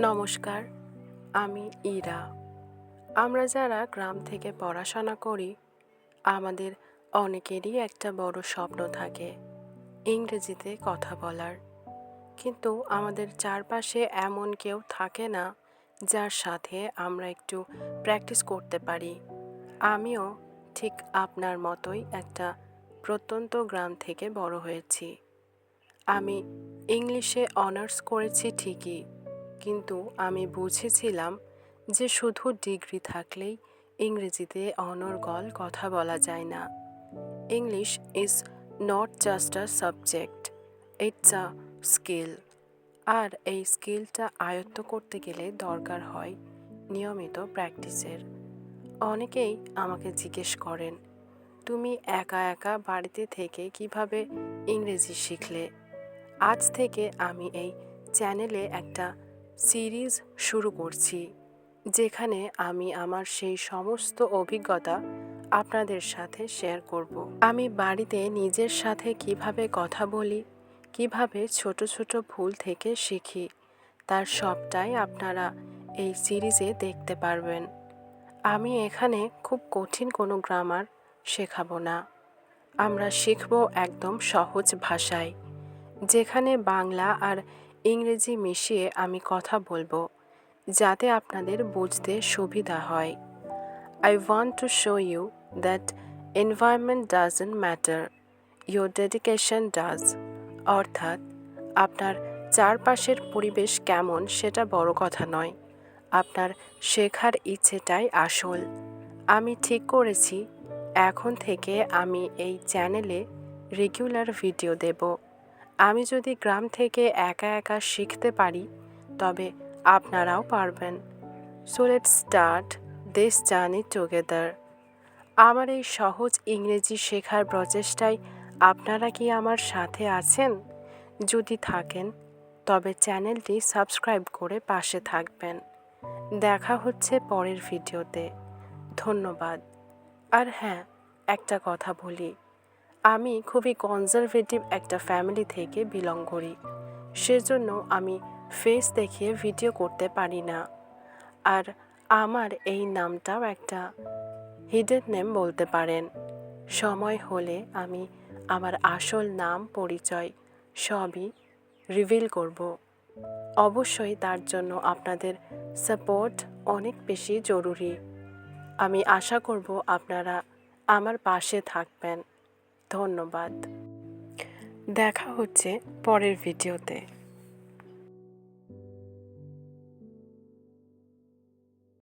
নমস্কার, আমি ইরা। আমরা যারা গ্রাম থেকে পড়াশোনা করি, আমাদের অনেকেরই একটা বড় স্বপ্ন থাকে ইংরেজিতে কথা বলার। কিন্তু আমাদের চারপাশে এমন কেউ থাকে না যার সাথে আমরা একটু প্র্যাকটিস করতে পারি। আমিও ঠিক আপনার মতোই একটা প্রত্যন্ত গ্রাম থেকে বড় হয়েছি। আমি ইংলিশে অনার্স করেছি ঠিকই, কিন্তু আমি বুঝেছিলাম যে শুধু ডিগ্রি থাকলেই ইংরেজিতে অনর্গল কথা বলা যায় না। English is not just a subject, it's a skill. আর এই স্কিলটা আয়ত্ত করতে গেলে দরকার হয় নিয়মিত প্র্যাকটিসের। অনেকেই আমাকে জিজ্ঞেস করেন, তুমি একা একা বাড়িতে থেকে কিভাবে ইংরেজি শিখলে? আজ থেকে আমি এই চ্যানেলে একটা সিরিজ শুরু করছি, যেখানে আমি আমার সেই সমস্ত অভিজ্ঞতা আপনাদের সাথে শেয়ার করব। আমি বাড়িতে নিজের সাথে কিভাবে কথা বলি, কিভাবে ছোট ছোট ভুল থেকে শিখি, তার সবটাই আপনারা এই সিরিজে দেখতে পারবেন। আমি এখানে খুব কঠিন কোনো গ্রামার শেখাবো না। আমরা শিখব একদম সহজ ভাষায়, যেখানে বাংলা আর ইংরেজি মিশিয়ে আমি কথা বলবো, যাতে আপনাদের বুঝতে সুবিধা হয়। I want to show you that environment doesn't matter, your dedication does. অর্থাৎ আপনার চারপাশের পরিবেশ কেমন সেটা বড় কথা নয়, আপনার শেখার ইচ্ছেটাই আসল। আমি ঠিক করেছি এখন থেকে আমি এই চ্যানেলে রেগুলার ভিডিও দেব। আমি যদি গ্রাম থেকে একা একা শিখতে পারি, তবে আপনারাও পারবেন। So let's start this journey together. আমার এই সহজ ইংরেজি শেখার প্রচেষ্টায় আপনারা কি আমার সাথে আছেন? যদি থাকেন, তবে চ্যানেলটি সাবস্ক্রাইব করে পাশে থাকবেন। দেখা হচ্ছে পরের ভিডিওতে। ধন্যবাদ। আর হ্যাঁ, একটা কথা বলি, আমি খুবই কনজারভেটিভ একটা ফ্যামিলি থেকে বিলং করি। সেজন্য আমি ফেস দেখিয়ে ভিডিও করতে পারি না। আর আমার এই নামটাও একটা হিডেন নেম বলতে পারেন। সময় হলে আমি আমার আসল নাম, পরিচয় সবই রিভিল করব। অবশ্যই তার জন্য আপনাদের সাপোর্ট অনেক বেশি জরুরি। আমি আশা করব আপনারা আমার পাশে থাকবেন। ধন্যবাদ। দেখা হচ্ছে পরের ভিডিওতে।